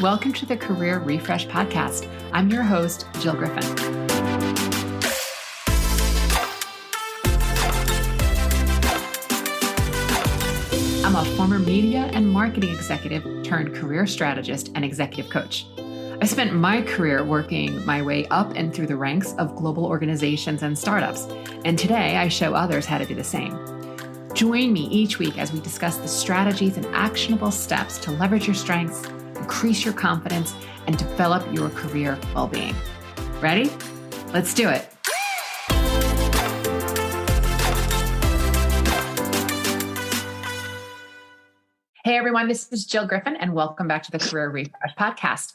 Welcome to the Career Refresh Podcast. I'm your host, Jill Griffin. I'm a former media and marketing executive turned career strategist and executive coach. I spent my career working my way up and through the ranks of global organizations and startups, and today I show others how to do the same. Join me each week as we discuss the strategies and actionable steps to leverage your strengths, increase your confidence, and develop your career well-being. Ready? Let's do it. Hey everyone, this is Jill Griffin, and welcome back to the Career Refresh Podcast.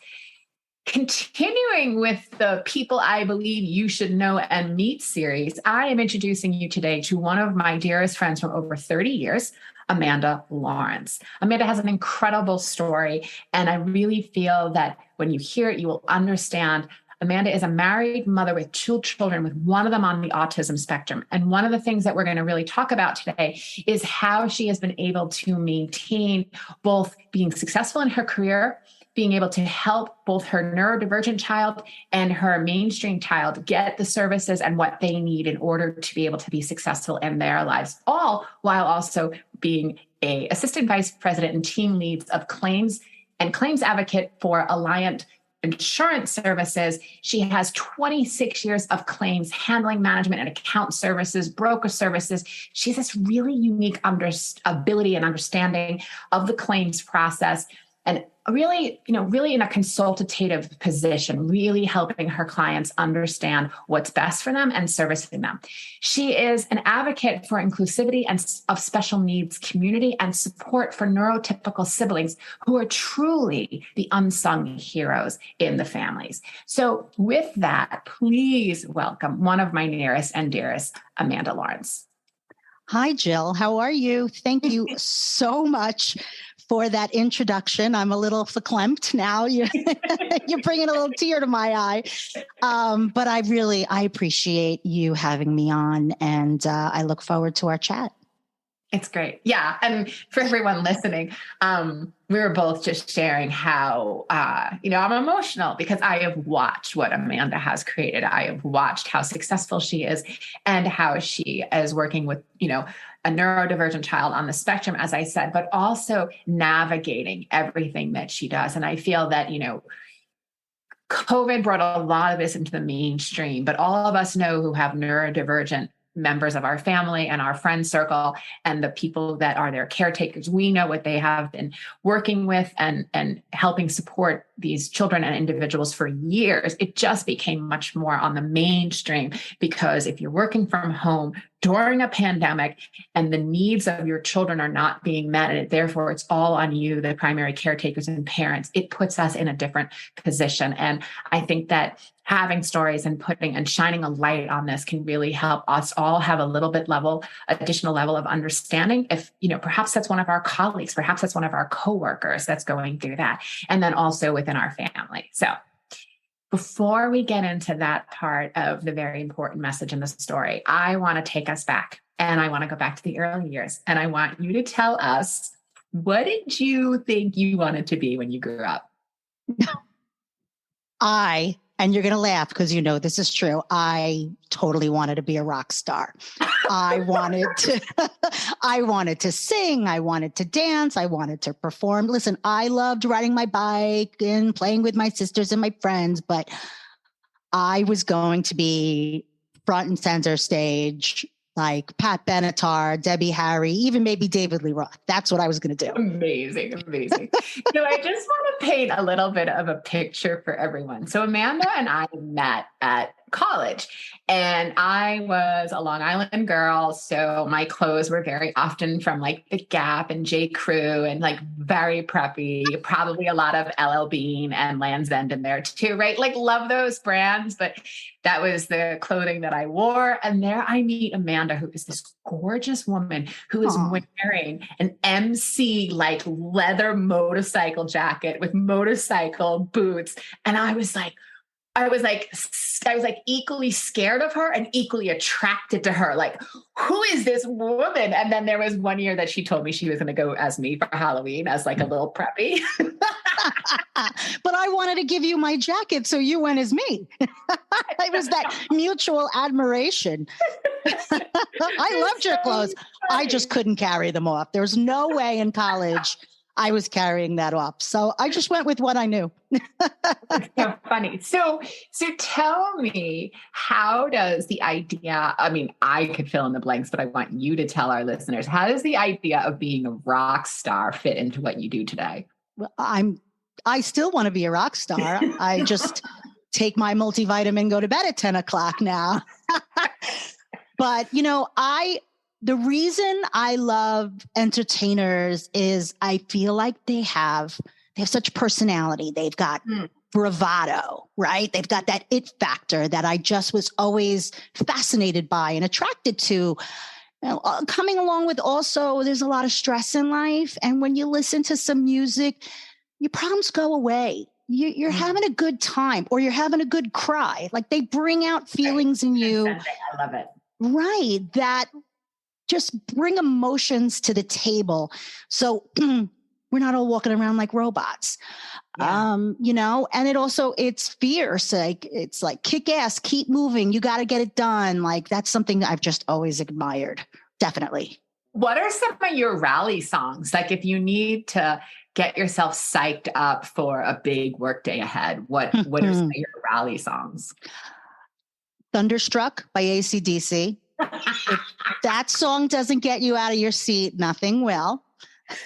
Continuing with the People I Believe You Should Know and Meet series, I am introducing you today to one of my dearest friends from over 30 years, Amanda Lawrence. Amanda has an incredible story, and I really feel that when you hear it, you will understand. Amanda is a married mother with two children, with one of them on the autism spectrum. And one of the things that we're going to really talk about today is how she has been able to maintain both being successful in her career, being able to help both her neurodivergent child and her mainstream child get the services and what they need in order to be able to be successful in their lives, all while also being an assistant vice president and team leads of claims and claims advocate for Alliant Insurance Services. She has 26 years of claims handling, management, and account services, broker services. She has this really unique ability and understanding of the claims process, and really in a consultative position, really helping her clients understand what's best for them and servicing them. She is an advocate for inclusivity and of special needs community and support for neurotypical siblings who are truly the unsung heroes in the families. So with that, please welcome one of my nearest and dearest, Amanda Lawrence. Hi, Jill. How are you? Thank you so much for that introduction. I'm a little verklempt now. You're bringing a little tear to my eye. But I appreciate you having me on, and I look forward to our chat. It's great. Yeah. And for everyone listening, we were both just sharing how, I'm emotional because I have watched what Amanda has created. I have watched how successful she is and how she is working with, a neurodivergent child on the spectrum, as I said, but also navigating everything that she does. And I feel that, COVID brought a lot of this into the mainstream, but all of us know who have neurodivergent members of our family and our friend circle and the people that are their caretakers. We know what they have been working with and helping support these children and individuals for years. It just became much more on the mainstream because if you're working from home during a pandemic and the needs of your children are not being met, and therefore it's all on you, the primary caretakers and parents, it puts us in a different position. And I think that having stories and putting and shining a light on this can really help us all have a little bit additional level of understanding. If, perhaps that's one of our colleagues, perhaps that's one of our coworkers that's going through that. And then also within our family. So before we get into that part of the very important message in the story, I want to take us back, and I want to go back to the early years. And I want you to tell us, what did you think you wanted to be when you grew up? And you're going to laugh because this is true. I totally wanted to be a rock star. I wanted to sing. I wanted to dance. I wanted to perform. Listen, I loved riding my bike and playing with my sisters and my friends, but I was going to be front and center stage, like Pat Benatar, Debbie Harry, even maybe David Lee Roth. That's what I was going to do. Amazing. I just want to paint a little bit of a picture for everyone. So Amanda and I met at college, and I was a Long Island girl. So my clothes were very often from like the Gap and J. Crew and like very preppy, probably a lot of LL Bean and Land's End in there too, right? Like love those brands, but that was the clothing that I wore. And there I meet Amanda, who is this gorgeous woman who is wearing an MC like leather motorcycle jacket with motorcycle boots. And I was like equally scared of her and equally attracted to her. Like, who is this woman? And then there was one year that she told me she was going to go as me for Halloween as like a little preppy. But I wanted to give you my jacket, so you went as me. It was that mutual admiration. I loved your clothes. I just couldn't carry them off. There's no way in college I was carrying that off. So I just went with what I knew. That's so funny. So tell me, how does the idea, I mean, I could fill in the blanks, but I want you to tell our listeners, how does the idea of being a rock star fit into what you do today? Well, I still want to be a rock star. I just take my multivitamin, go to bed at 10 o'clock now. But, the reason I love entertainers is I feel like they have such personality. They've got bravado, right? They've got that it factor that I just was always fascinated by and attracted to. Coming along with also, there's a lot of stress in life. And when you listen to some music, your problems go away. You're having a good time, or you're having a good cry. Like, they bring out feelings in you. I love it. Right. That just bring emotions to the table. So we're not all walking around like robots, and it's fierce. It's like kick ass, keep moving. You got to get it done. Like, that's something that I've just always admired. Definitely. What are some of your rally songs? Like, if you need to get yourself psyched up for a big work day ahead, what are some of your rally songs? Thunderstruck by AC/DC. If that song doesn't get you out of your seat, nothing will.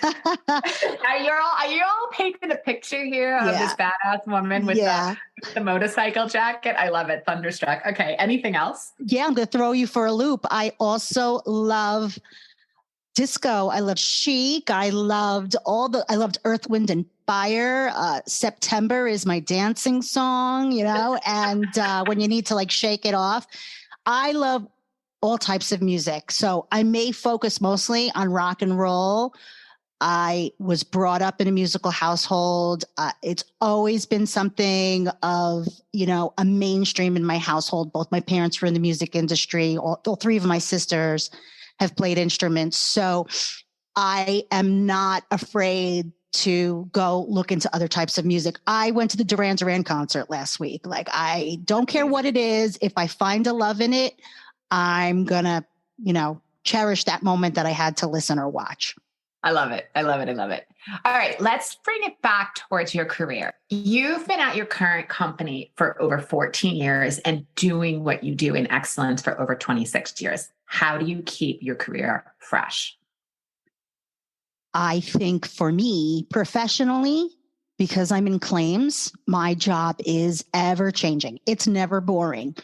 Are you all painting a picture here of this badass woman with the motorcycle jacket? I love it. Thunderstruck. Okay. Anything else? Yeah, I'm going to throw you for a loop. I also love disco. I love Chic. I loved Earth, Wind and Fire. September is my dancing song, and when you need to like shake it off. I love all types of music. So I may focus mostly on rock and roll. I was brought up in a musical household. It's always been something of, a mainstream in my household. Both my parents were in the music industry. All three of my sisters have played instruments. So I am not afraid to go look into other types of music. I went to the Duran Duran concert last week. Like, I don't care what it is. If I find a love in it, I'm going to, cherish that moment that I had to listen or watch. I love it. I love it. I love it. All right. Let's bring it back towards your career. You've been at your current company for over 14 years and doing what you do in excellence for over 26 years. How do you keep your career fresh? I think for me, professionally, because I'm in claims, my job is ever changing. It's never boring.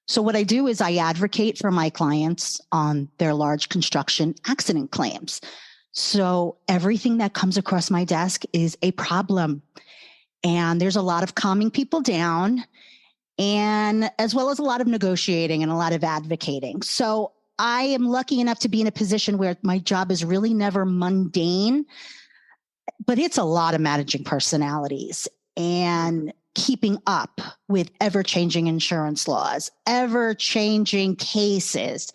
So what I do is I advocate for my clients on their large construction accident claims. So everything that comes across my desk is a problem. And there's a lot of calming people down, and as well as a lot of negotiating and a lot of advocating. So I am lucky enough to be in a position where my job is really never mundane, but it's a lot of managing personalities and keeping up with ever-changing insurance laws, ever-changing cases.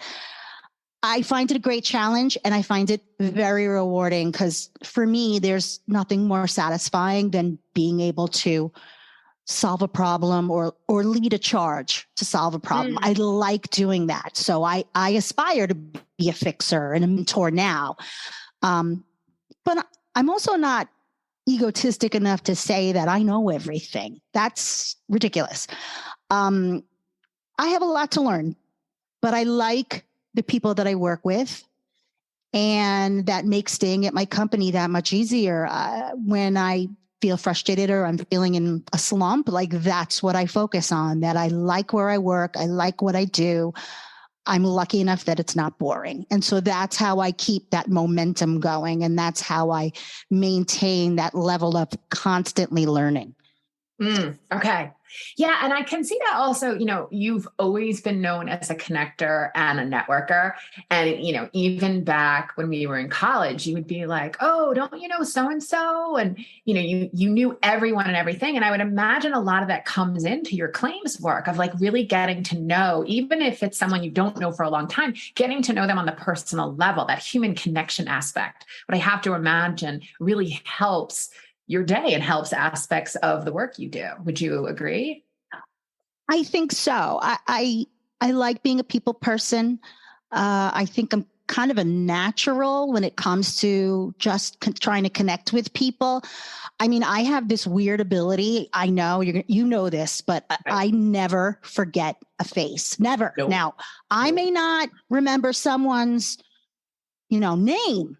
I find it a great challenge, and I find it very rewarding, because for me, there's nothing more satisfying than being able to solve a problem or lead a charge to solve a problem. I like doing that. So I aspire to be a fixer and a mentor now. But I'm also not egotistic enough to say that I know everything. That's ridiculous. I have a lot to learn, but I like the people that I work with, and that makes staying at my company that much easier. When I feel frustrated or I'm feeling in a slump, like, that's what I focus on, that I like where I work. I like what I do. I'm lucky enough that it's not boring. And so that's how I keep that momentum going. And that's how I maintain that level of constantly learning. Okay. Yeah. And I can see that also, you've always been known as a connector and a networker. And, even back when we were in college, you would be like, oh, don't you know so-and-so? And, you knew everyone and everything. And I would imagine a lot of that comes into your claims work of like really getting to know, even if it's someone you don't know for a long time, getting to know them on the personal level, that human connection aspect. What I have to imagine really helps your day and helps aspects of the work you do. Would you agree? I think so. I like being a people person. I think I'm kind of a natural when it comes to just trying to connect with people. I mean, I have this weird ability. I know you know this, but right. I never forget a face. Never. Nope. Now, I may not remember someone's, name.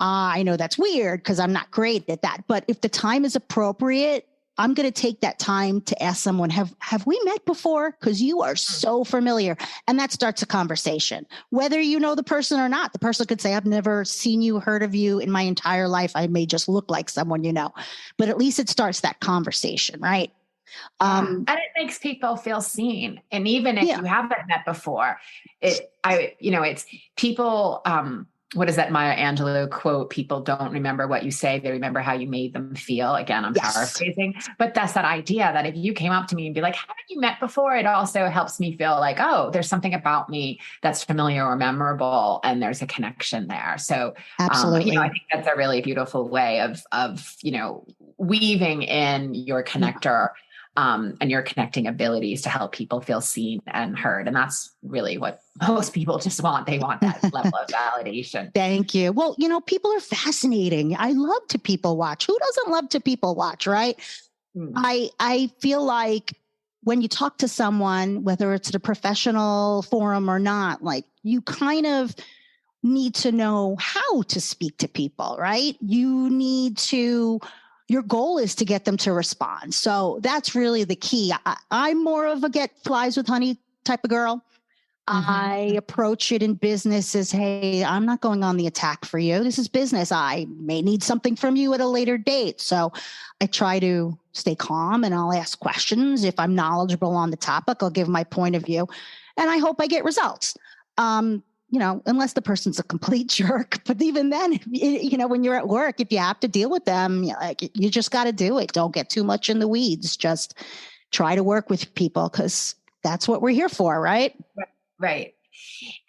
I know that's weird because I'm not great at that. But if the time is appropriate, I'm going to take that time to ask someone, have we met before? Because you are so familiar. And that starts a conversation. Whether you know the person or not, the person could say, I've never seen you, heard of you in my entire life. I may just look like someone you know. But at least it starts that conversation, right? And it makes people feel seen. And even if you haven't met before, it's people... what is that Maya Angelou quote? People don't remember what you say. They remember how you made them feel. Again, I'm paraphrasing, but that's that idea that if you came up to me and be like, haven't you met before? It also helps me feel like, oh, there's something about me that's familiar or memorable. And there's a connection there. So absolutely. I think that's a really beautiful way of weaving in your connector and your connecting abilities to help people feel seen and heard. And that's really what most people just want. They want that level of validation. Thank you. Well, people are fascinating. I love to people watch. Who doesn't love to people watch, right? I feel like when you talk to someone, whether it's at a professional forum or not, like you kind of need to know how to speak to people, right? Your goal is to get them to respond. So that's really the key. I'm more of a get flies with honey type of girl. Mm-hmm. I approach it in business as, hey, I'm not going on the attack for you. This is business. I may need something from you at a later date. So I try to stay calm and I'll ask questions. If I'm knowledgeable on the topic, I'll give my point of view and I hope I get results. Unless the person's a complete jerk. But even then, when you're at work, if you have to deal with them, you just got to do it. Don't get too much in the weeds. Just try to work with people because that's what we're here for, right? Right.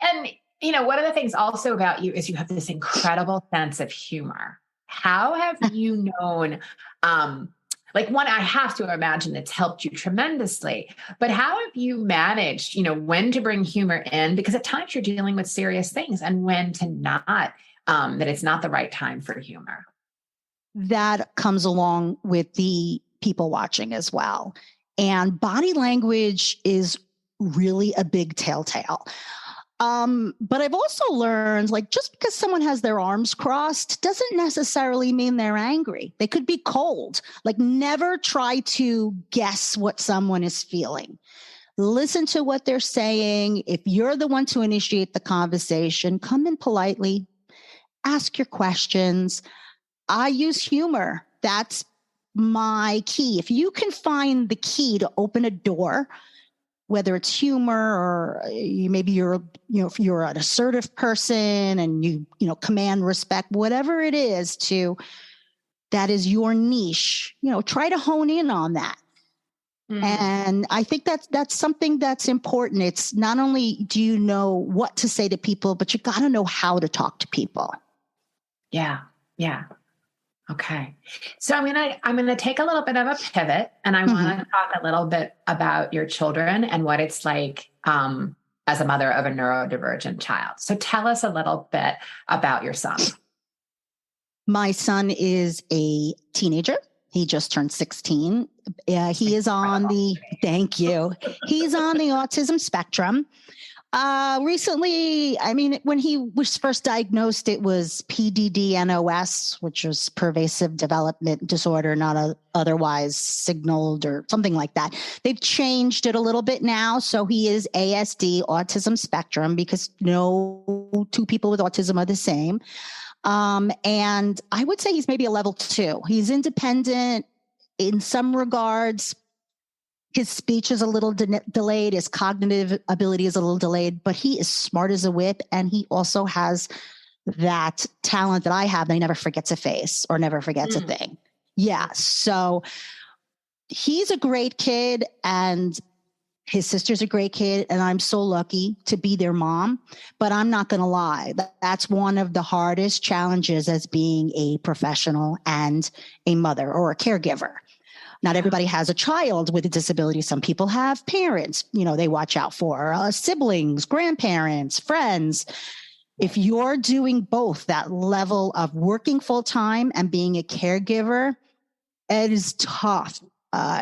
And, one of the things also about you is you have this incredible sense of humor. How have you known, one, I have to imagine it's helped you tremendously, but how have you managed, when to bring humor in? Because at times you're dealing with serious things and when to not, that it's not the right time for humor. That comes along with the people watching as well. And body language is really a big telltale. But I've also learned, just because someone has their arms crossed doesn't necessarily mean they're angry. They could be cold. Never try to guess what someone is feeling. Listen to what they're saying. If you're the one to initiate the conversation, come in politely, ask your questions. I use humor. That's my key. If you can find the key to open a door, whether it's humor or maybe if you're an assertive person and you command respect, whatever it is that is your niche, try to hone in on that. Mm-hmm. And I think that's something that's important. It's not only do you know what to say to people, but you got to know how to talk to people. Yeah. Yeah. Okay. So I'm going to take a little bit of a pivot and I want to talk a little bit about your children and what it's like as a mother of a neurodivergent child. So tell us a little bit about your son. My son is a teenager. He just turned 16. He is on thank you. He's on the autism spectrum. Recently, when he was first diagnosed, it was PDD-NOS, which was pervasive development disorder, not otherwise signaled or something like that. They've changed it a little bit now. So he is ASD, autism spectrum, because no two people with autism are the same. And I would say he's maybe a level 2. He's independent in some regards. His speech is a little delayed. His cognitive ability is a little delayed, but he is smart as a whip. And he also has that talent that I have. That he never forgets a face or never forgets a thing. Yeah. So he's a great kid. And His sister's a great kid, and I'm so lucky to be their mom. But I'm not going to lie. That's one of the hardest challenges as being a professional and a mother or a caregiver. Not everybody has a child with a disability. Some people have parents, they watch out for, siblings, grandparents, friends. If you're doing both, that level of working full time and being a caregiver, it is tough.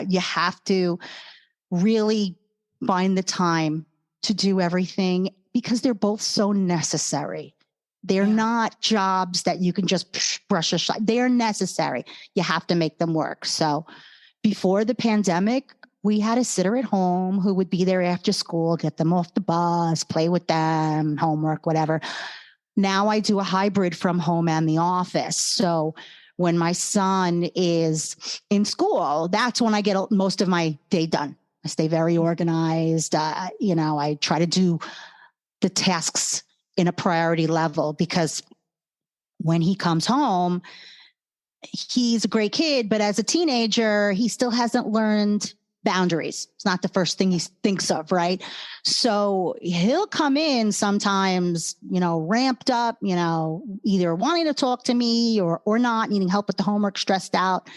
You have to really find the time to do everything because they're both so necessary. They're not jobs that you can just brush aside. They are necessary. You have to make them work. So before the pandemic, we had a sitter at home who would be there after school, get them off the bus, play with them, homework, whatever. Now I do a hybrid from home and the office. So when my son is in school, that's when I get most of my day done. I stay very organized. I try to do the tasks in a priority level because when he comes home, he's a great kid, but as a teenager, he still hasn't learned boundaries. It's not the first thing he thinks of, right? So he'll come in sometimes, ramped up, either wanting to talk to me or not, needing help with the homework, stressed out.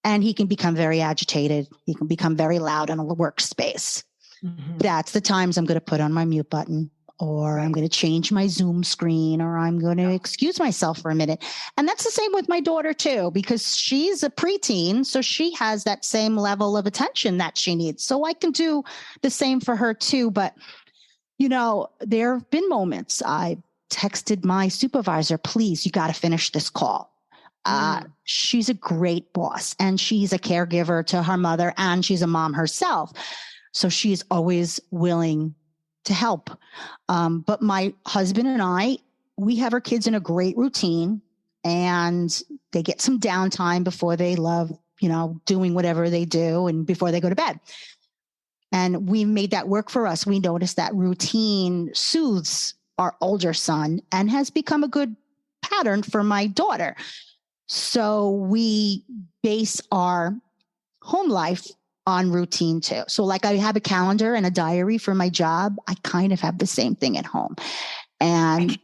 And he can become very agitated. He can become very loud in a workspace. Mm-hmm. That's the times I'm going to put on my mute button, or I'm going to change my Zoom screen, or I'm going to excuse myself for a minute. And that's the same with my daughter too, because she's a preteen. So she has that same level of attention that she needs. So I can do the same for her too. But, there have been moments I texted my supervisor, please, you got to finish this call. She's a great boss and she's a caregiver to her mother and she's a mom herself. So she's always willing to help. But my husband and we have our kids in a great routine and they get some downtime before they love, doing whatever they do and before they go to bed. And we made that work for us. We noticed that routine soothes our older son and has become a good pattern for my daughter. So we base our home life on routine too. So like I have a calendar and a diary for my job. I kind of have the same thing at home. And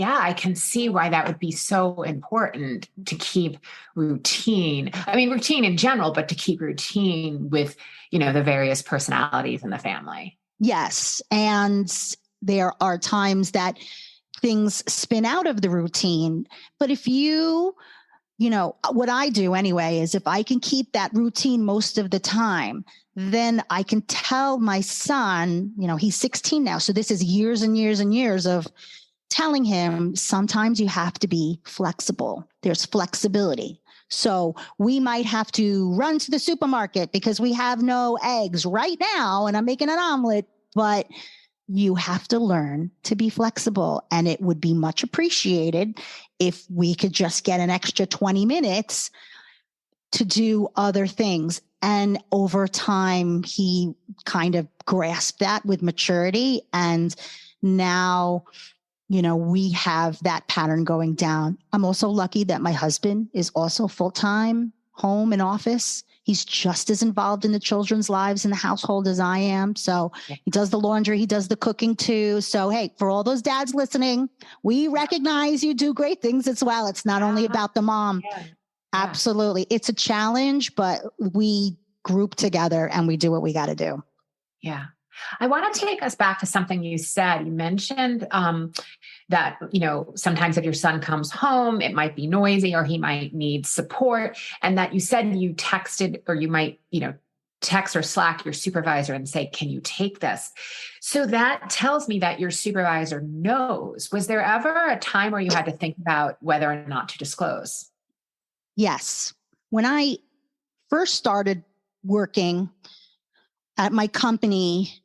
I can see why that would be so important to keep routine. I mean, routine in general, but to keep routine with, the various personalities in the family. Yes. And there are times that things spin out of the routine. But if what I do anyway is if I can keep that routine most of the time, then I can tell my son, he's 16 now. So this is years and years and years of telling him sometimes you have to be flexible. There's flexibility. So we might have to run to the supermarket because we have no eggs right now and I'm making an omelet, but you have to learn to be flexible. And it would be much appreciated if we could just get an extra 20 minutes to do other things. And over time, he kind of grasped that with maturity. And now, we have that pattern going down. I'm also lucky that my husband is also full-time home and office. He's just as involved in the children's lives in the household as I am. So he does the laundry, he does the cooking too. So, hey, for all those dads listening, we recognize you do great things as well. It's not only about the mom. Yeah. Absolutely. It's a challenge, but we group together and we do what we got to do. Yeah. I want to take us back to something you said. You mentioned that, sometimes if your son comes home, it might be noisy or he might need support. And that you said you texted or you might, text or Slack your supervisor and say, can you take this? So that tells me that your supervisor knows. Was there ever a time where you had to think about whether or not to disclose? Yes. When I first started working at my company,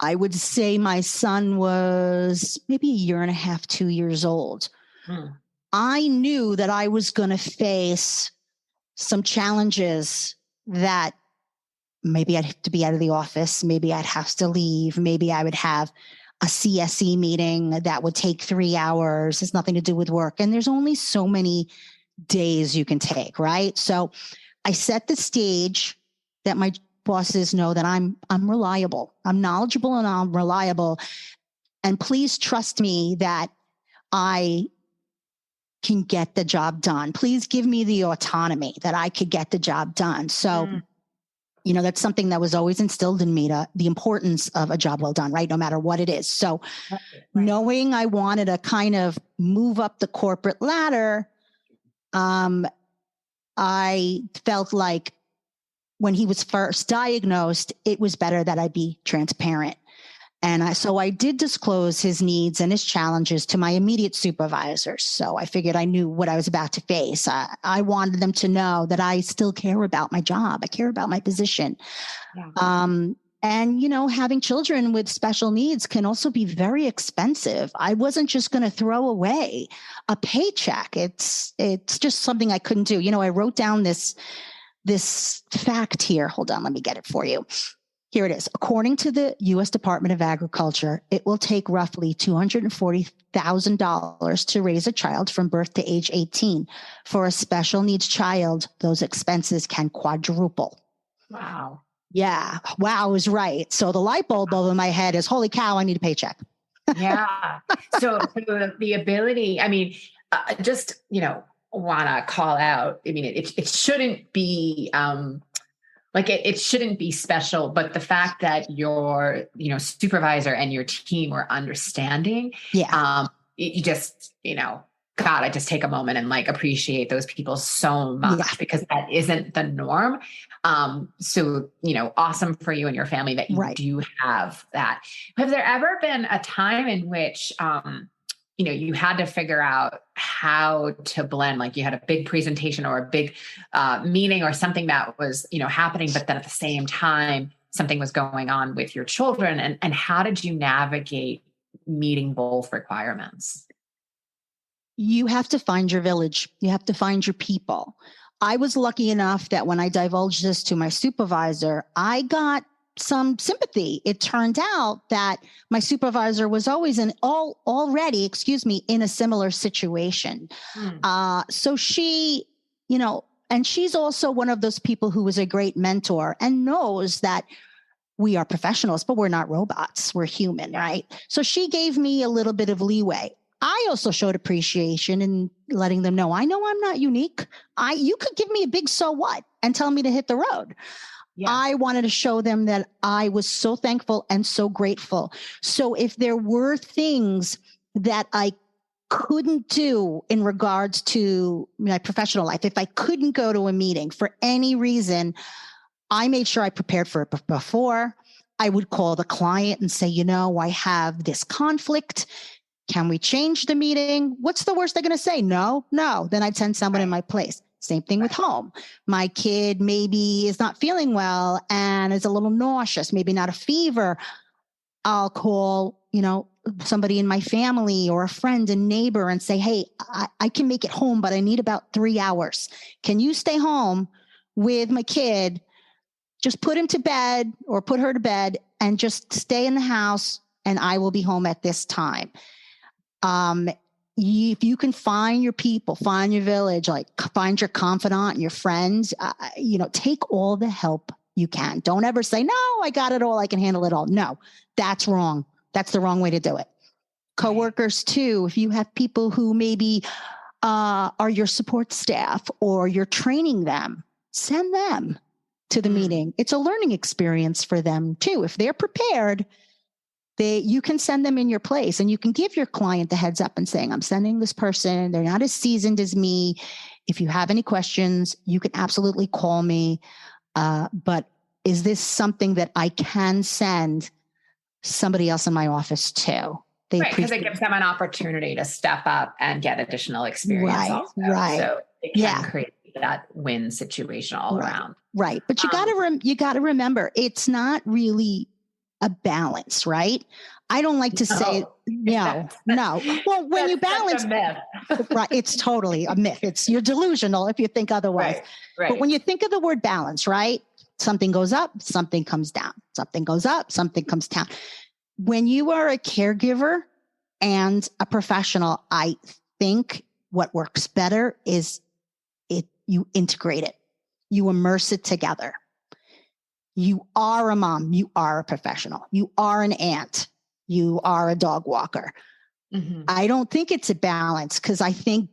I would say my son was maybe a year and a half, 2 years old. I knew that I was going to face some challenges that maybe I'd have to be out of the office. Maybe I'd have to leave. Maybe I would have a CSE meeting that would take 3 hours. It's nothing to do with work. And there's only so many days you can take, right? So I set the stage that my bosses know that I'm reliable. I'm knowledgeable and I'm reliable. And please trust me that I can get the job done. Please give me the autonomy that I could get the job done. So, that's something that was always instilled in me, the importance of a job well done, right? No matter what it is. So knowing I wanted to kind of move up the corporate ladder, I felt like when he was first diagnosed, it was better that I be transparent. And so I did disclose his needs and his challenges to my immediate supervisors. So I figured I knew what I was about to face. I wanted them to know that I still care about my job. I care about my position. Yeah. And, having children with special needs can also be very expensive. I wasn't just going to throw away a paycheck. It's just something I couldn't do. I wrote down this fact here. Hold on, let me get it for you. Here it is. According to the U.S. Department of Agriculture, it will take roughly $240,000 to raise a child from birth to age 18. For a special needs child, those expenses can quadruple. Wow. Yeah. Wow is right. So the light bulb over my head is, holy cow, I need a paycheck. Yeah. So the ability, just, want to call out, it shouldn't be, it shouldn't be special, but the fact that your, supervisor and your team were understanding, you just, God, I just take a moment and appreciate those people so much because that isn't the norm. So, awesome for you and your family that you do have that. Have there ever been a time in which, you had to figure out how to blend, like you had a big presentation or a big meeting or something that was, happening, but then at the same time, something was going on with your children, and how did you navigate meeting both requirements? You have to find your village. You have to find your people. I was lucky enough that when I divulged this to my supervisor, I got some sympathy. It turned out that my supervisor was always already in a similar situation. So she, and she's also one of those people who was a great mentor and knows that we are professionals, but we're not robots. We're human, right? So she gave me a little bit of leeway. I also showed appreciation in letting them know, I know I'm not unique. You could give me a big so what and tell me to hit the road. Yeah. I wanted to show them that I was so thankful and so grateful. So if there were things that I couldn't do in regards to my professional life, if I couldn't go to a meeting for any reason, I made sure I prepared for it before. I would call the client and say, I have this conflict. Can we change the meeting? What's the worst they're going to say? No. Then I'd send someone in my place. Same thing with home. My kid maybe is not feeling well and is a little nauseous, maybe not a fever. I'll call, somebody in my family or a friend, a neighbor, and say, hey, I can make it home, but I need about 3 hours. Can you stay home with my kid? Just put him to bed or put her to bed and just stay in the house, and I will be home at this time. If you can find your people, find your village, find your confidant and your friends, take all the help you can. Don't ever say, no, I got it all. I can handle it all. No, that's wrong. That's the wrong way to do it. Coworkers too. If you have people who maybe are your support staff or you're training them, send them to the meeting. It's a learning experience for them too. If they're prepared, you can send them in your place, and you can give your client the heads up and saying, I'm sending this person. They're not as seasoned as me. If you have any questions, you can absolutely call me. But is this something that I can send somebody else in my office to? Because it gives them an opportunity to step up and get additional experience. Right. So it can create that win situation all around. Right. But you got to remember, it's not really a balance, right? I don't like to say no. Well, when you balance, right, it's totally a myth. You're delusional if you think otherwise. Right. But when you think of the word balance, right? Something goes up, something comes down. Something goes up, something comes down. When you are a caregiver and a professional, I think what works better is you integrate it. You immerse it together. You are a mom. You are a professional. You are an aunt. You are a dog walker. Mm-hmm. I don't think it's a balance, because I think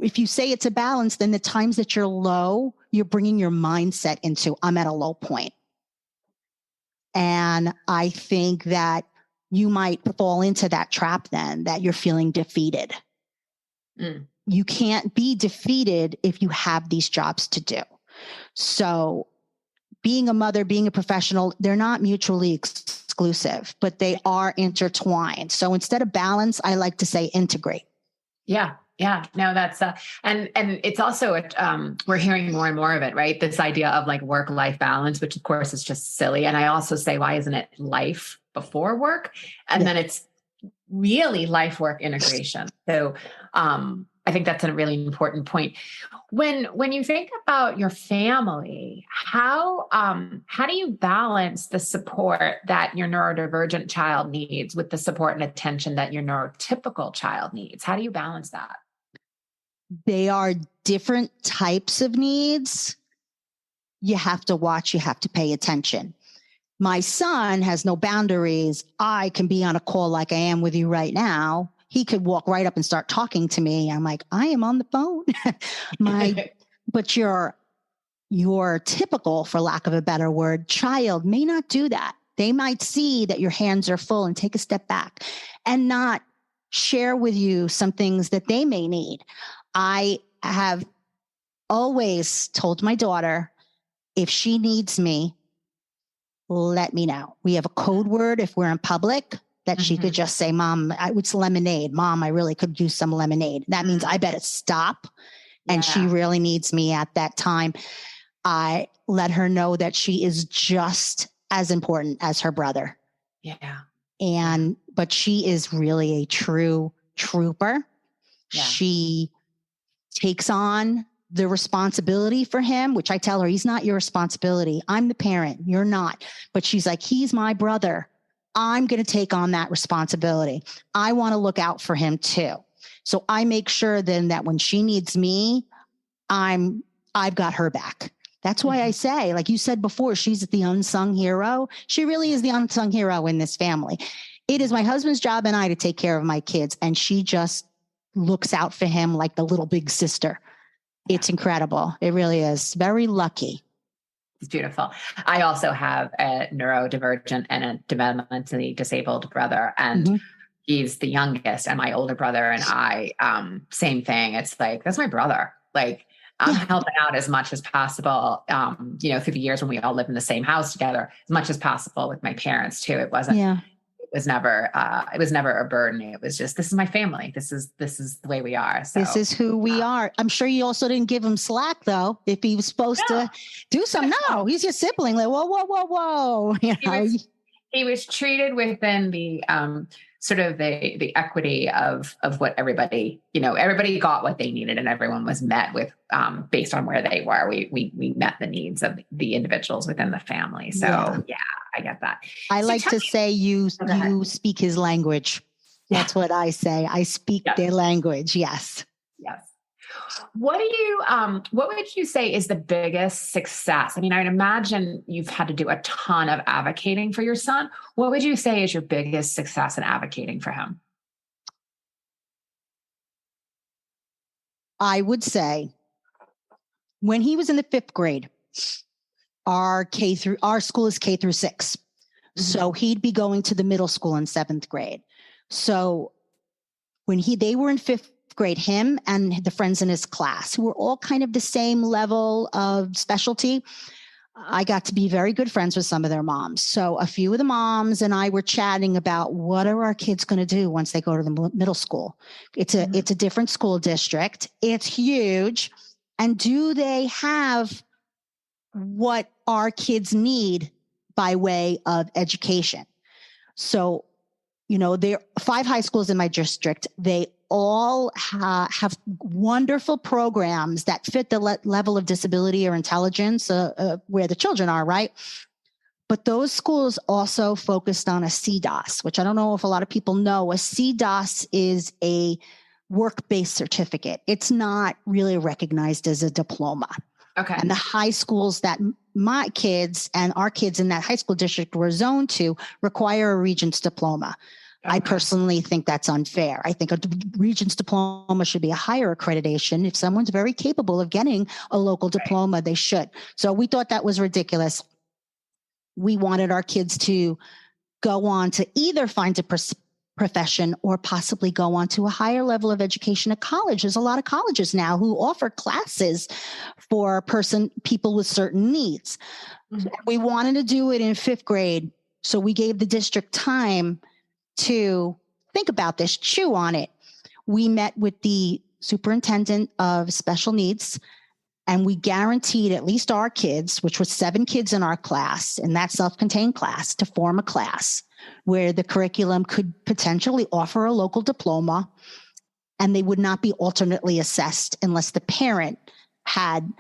if you say it's a balance, then the times that you're low, you're bringing your mindset into, I'm at a low point. And I think that you might fall into that trap then, that you're feeling defeated. Mm. You can't be defeated if you have these jobs to do. So being a mother, being a professional, they're not mutually exclusive, but they are intertwined. So instead of balance, I like to say integrate. Yeah. Yeah. No, that's, and it's also, we're hearing more and more of it, right? This idea of like work-life balance, which of course is just silly. And I also say, why isn't it life before work? And then it's really life-work integration. So, I think that's a really important point. When you think about your family, how do you balance the support that your neurodivergent child needs with the support and attention that your neurotypical child needs? How do you balance that? They are different types of needs. You have to watch, you have to pay attention. My son has no boundaries. I can be on a call like I am with you right now. He could walk right up and start talking to me. I'm like, I am on the phone. But your typical, for lack of a better word, child may not do that. They might see that your hands are full and take a step back and not share with you some things that they may need. I have always told my daughter, if she needs me, let me know. We have a code word if we're in public that she could just say, Mom, it's lemonade. Mom, I really could use some lemonade. That means I better stop. And she really needs me at that time. I let her know that she is just as important as her brother. Yeah. But she is really a true trooper. Yeah. She takes on the responsibility for him, which I tell her, he's not your responsibility. I'm the parent. You're not. But she's like, he's my brother. I'm going to take on that responsibility. I want to look out for him too. So I make sure then that when she needs me, I've got her back. That's why I say, like you said before, she's the unsung hero. She really is the unsung hero in this family. It is my husband's job and I to take care of my kids. And she just looks out for him like the little big sister. It's incredible. It really is. Very lucky. It's beautiful. I also have a neurodivergent and a developmentally disabled brother, and he's the youngest, and my older brother and I, same thing. It's like, that's my brother. Like, I'm helping out as much as possible, through the years when we all lived in the same house together, as much as possible with my parents too. It was never a burden. It was just, this is my family. This is the way we are. So this is who we are. I'm sure you also didn't give him slack though, if he was supposed to do something. No, he's your sibling. Like, whoa. He was treated within the, sort of the equity of what everybody got what they needed, and everyone was met with, based on where they were. We met the needs of the individuals within the family. So I get that. I like to say you speak his language. That's what I say. I speak their language. Yes. Yes. What would you say is the biggest success? I mean, I'd imagine you've had to do a ton of advocating for your son. What would you say is your biggest success in advocating for him? I would say when he was in the 5th grade, our school is K through 6. So he'd be going to the middle school in 7th grade. So when they were in 5th grade, him and the friends in his class who were all kind of the same level of specialty, I got to be very good friends with some of their moms. So a few of the moms and I were chatting about what are our kids going to do once they go to the middle school. It's a different school district. It's huge. And do they have what our kids need by way of education? So, there are 5 high schools in my district. They all have wonderful programs that fit the level of disability or intelligence where the children are, right? But those schools also focused on a CDOS, which I don't know if a lot of people know. A CDOS is a work-based certificate. It's not really recognized as a diploma. Okay. And the high schools that my kids and our kids in that high school district were zoned to require a regent's diploma. I personally think that's unfair. I think a regent's diploma should be a higher accreditation. If someone's very capable of getting a local diploma, they should. So we thought that was ridiculous. We wanted our kids to go on to either find a profession or possibly go on to a higher level of education at college. There's a lot of colleges now who offer classes for people with certain needs. Mm-hmm. We wanted to do it in 5th grade. So we gave the district time to think about this, chew on it. We met with the superintendent of special needs, and we guaranteed at least our kids, which was 7 kids in our class, in that self-contained class, to form a class where the curriculum could potentially offer a local diploma, and they would not be alternately assessed unless the parent had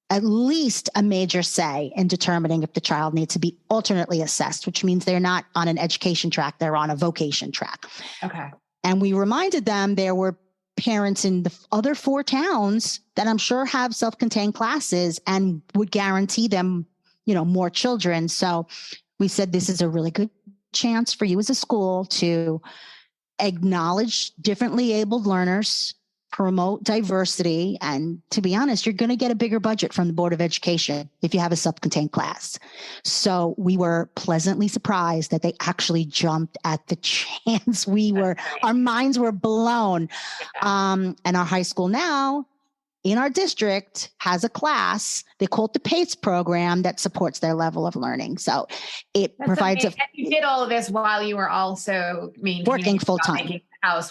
at least a major say in determining if the child needs to be alternately assessed, which means they're not on an education track, they're on a vocation track. Okay. And we reminded them there were parents in the other 4 towns that I'm sure have self-contained classes and would guarantee them, more children. So we said, this is a really good chance for you as a school to acknowledge differently abled learners, promote diversity, and to be honest, you're going to get a bigger budget from the Board of Education if you have a self-contained class. So we were pleasantly surprised that they actually jumped at the chance. Our minds were blown. And our high school now in our district has a class, they call it the PACE program, that supports their level of learning. So it provides and you did all of this while you were also working full time.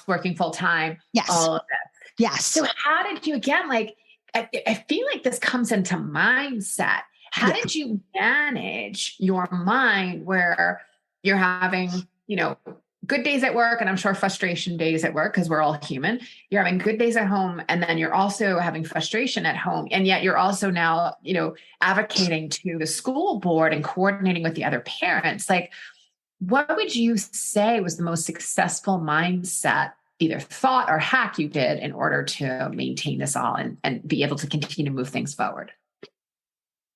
Working full time. Yes. All of this. Yes. So how did you, again, I feel like this comes into mindset. How did you manage your mind where you're having, good days at work, and I'm sure frustration days at work, because we're all human. You're having good days at home, and then you're also having frustration at home. And yet you're also now, advocating to the school board and coordinating with the other parents. What would you say was the most successful mindset, either thought or hack, you did in order to maintain this all and be able to continue to move things forward?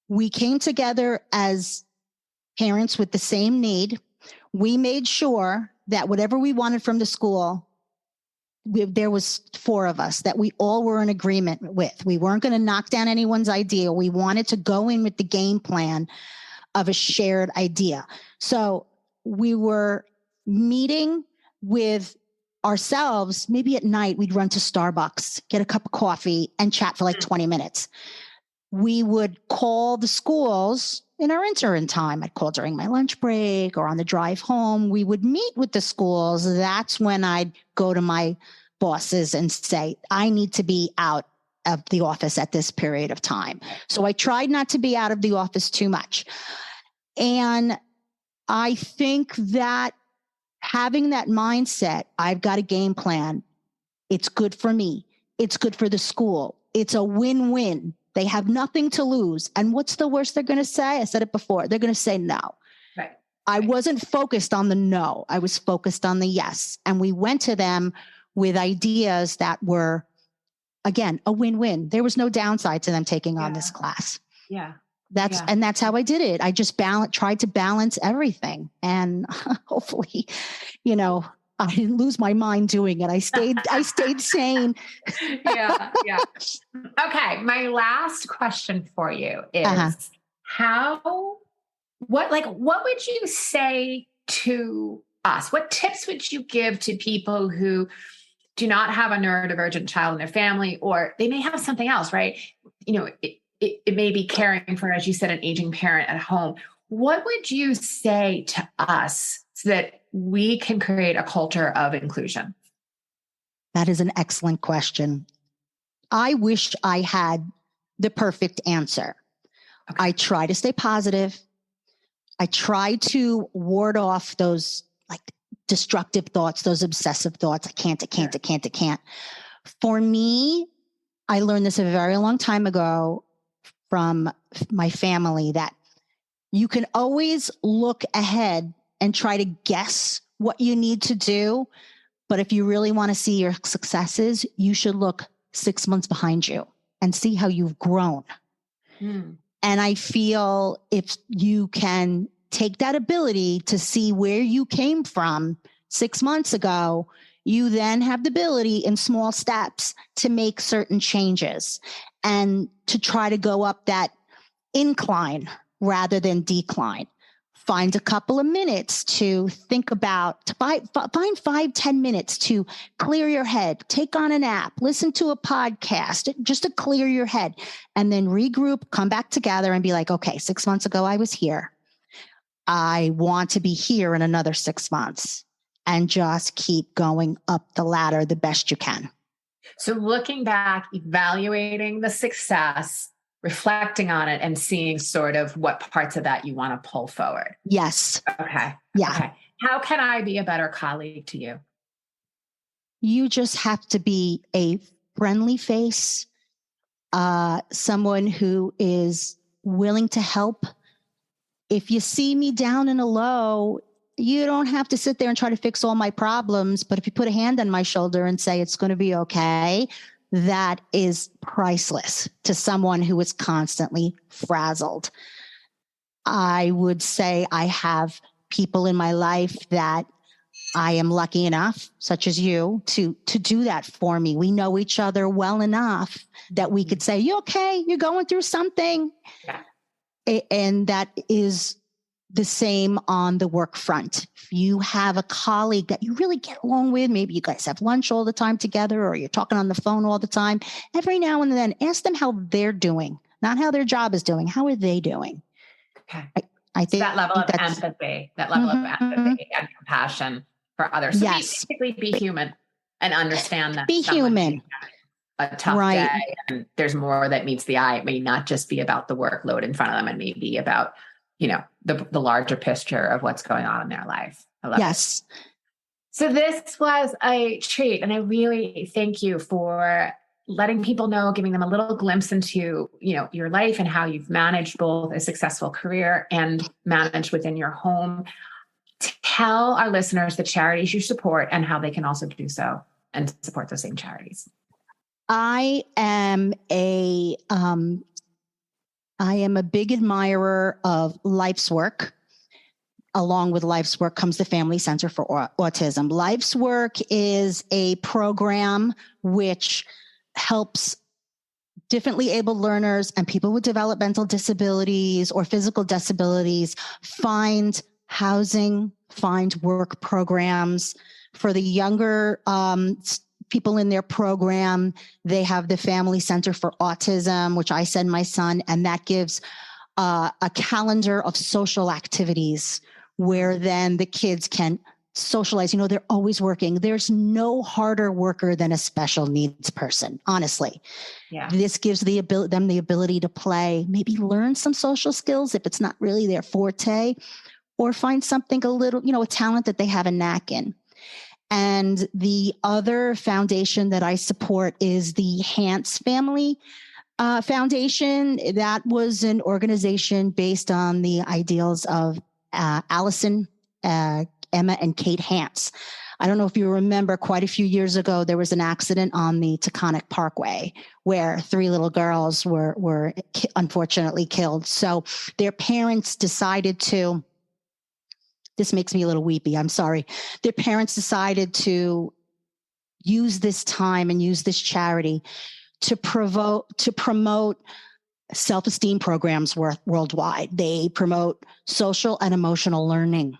We came together as parents with the same need. We made sure that whatever we wanted from the school, there was 4 of us that we all were in agreement with. We weren't going to knock down anyone's idea. We wanted to go in with the game plan of a shared idea. So we were meeting with ourselves. Maybe at night we'd run to Starbucks, get a cup of coffee, and chat for 20 minutes. We would call the schools in our interim time. I'd call during my lunch break or on the drive home. We would meet with the schools. That's when I'd go to my bosses and say, I need to be out of the office at this period of time. So I tried not to be out of the office too much. And I think that having that mindset, I've got a game plan. It's good for me. It's good for the school. It's a win-win. They have nothing to lose. And what's the worst they're going to say? I said it before. They're going to say no. Right. I wasn't focused on the no. I was focused on the yes. And we went to them with ideas that were, again, a win-win. There was no downside to them taking on this class. Yeah. And that's how I did it. I just tried to balance everything. And hopefully, I didn't lose my mind doing it. I stayed sane. Yeah. Okay. My last question for you is what would you say to us? What tips would you give to people who do not have a neurodivergent child in their family, or they may have something else, right? It may be caring for, as you said, an aging parent at home. What would you say to us so that we can create a culture of inclusion? That is an excellent question. I wish I had the perfect answer. Okay. I try to stay positive. I try to ward off those destructive thoughts, those obsessive thoughts. I can't. For me, I learned this a very long time ago from my family that you can always look ahead and try to guess what you need to do. But if you really want to see your successes, you should look 6 months behind you and see how you've grown. Mm. And I feel if you can take that ability to see where you came from 6 months ago, you then have the ability in small steps to make certain changes and to try to go up that incline rather than decline. Find a couple of minutes to think about, find 5-10 minutes to clear your head, take on an app, listen to a podcast, just to clear your head, and then regroup, come back together and be like, okay, 6 months ago, I was here. I want to be here in another 6 months, and just keep going up the ladder the best you can. So looking back, evaluating the success, reflecting on it, and seeing sort of what parts of that you want to pull forward. Yes. Okay. Yeah. Okay. How can I be a better colleague to you? You just have to be a friendly face, someone who is willing to help. If you see me down in a low, you don't have to sit there and try to fix all my problems. But if you put a hand on my shoulder and say, it's going to be okay, that is priceless to someone who is constantly frazzled. I would say I have people in my life that I am lucky enough, such as you, to do that for me. We know each other well enough that we could say, you okay? You're going through something? Yeah. And that is the same on the work front. If you have a colleague that you really get along with, maybe you guys have lunch all the time together, or you're talking on the phone all the time, every now and then ask them how they're doing, not how their job is doing. How are they doing? Okay. I think that level of empathy, that level of empathy and compassion for others. So yes. basically be human and understand that. Be human. A tough day, and there's more that meets the eye. It may not just be about the workload in front of them. It may be about, the larger picture of what's going on in their life. I love it. So this was a treat. And I really thank you for letting people know, giving them a little glimpse into, your life and how you've managed both a successful career and managed within your home. Tell our listeners the charities you support and how they can also do so and support those same charities. I am a big admirer of Life's Work. Along with Life's Work comes the Family Center for Autism. Life's Work is a program which helps differently abled learners and people with developmental disabilities or physical disabilities find housing, find work programs. For the younger people in their program, they have the Family Center for Autism, which I send my son, and that gives a calendar of social activities where then the kids can socialize. They're always working. There's no harder worker than a special needs person, honestly. Yeah. This gives them the ability to play, maybe learn some social skills if it's not really their forte, or find something a little, a talent that they have a knack in. And the other foundation that I support is the Hance Family Foundation. That was an organization based on the ideals of Allison, Emma, and Kate Hance. I don't know if you remember, quite a few years ago, there was an accident on the Taconic Parkway where 3 little girls were unfortunately killed. So their parents decided to, this makes me a little weepy, I'm sorry. Their parents decided to use this time and use this charity to promote self-esteem programs worldwide. They promote social and emotional learning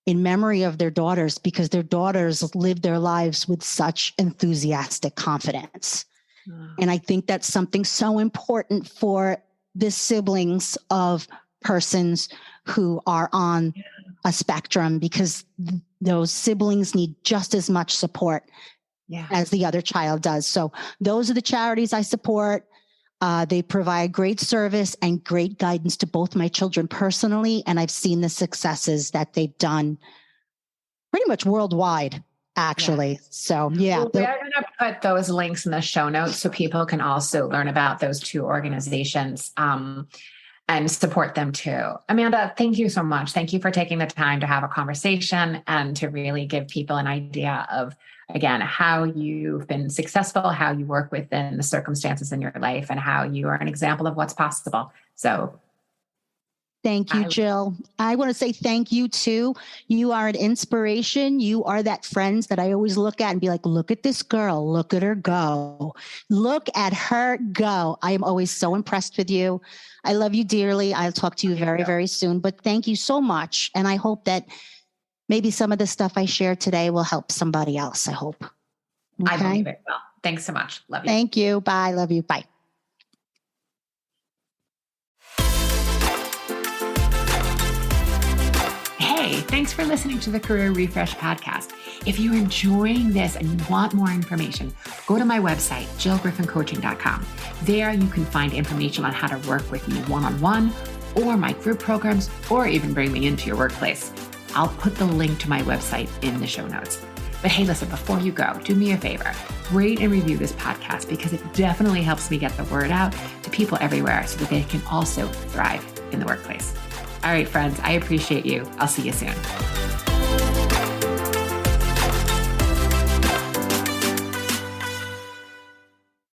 in memory of their daughters, because their daughters live their lives with such enthusiastic confidence. And I think that's something so important for the siblings of persons who are on a spectrum, because those siblings need just as much support as the other child does. So those are the charities I support. They provide great service and great guidance to both my children personally, and I've seen the successes that they've done pretty much worldwide, actually. So, yeah. Well, we're going to put those links in the show notes so people can also learn about those 2 organizations and support them too. Amanda, thank you so much. Thank you for taking the time to have a conversation and to really give people an idea of again, how you've been successful, how you work within the circumstances in your life, and how you are an example of what's possible. So thank you, Jill. I want to say thank you too. You are an inspiration. You are that friend that I always look at and be like, look at this girl, look at her go. Look at her go. I am always so impressed with you. I love you dearly. I'll talk to you very, very soon, but thank you so much. And I hope that maybe some of the stuff I shared today will help somebody else. I hope. Okay? I believe it will. Thanks so much. Love you. Thank you. Bye. Love you. Bye. Hey, thanks for listening to the Career Refresh podcast. If you're enjoying this and you want more information, go to my website, jillgriffincoaching.com. There you can find information on how to work with me one-on-one or my group programs, or even bring me into your workplace. I'll put the link to my website in the show notes. But hey, listen, before you go, do me a favor, rate and review this podcast, because it definitely helps me get the word out to people everywhere so that they can also thrive in the workplace. All right, friends, I appreciate you. I'll see you soon.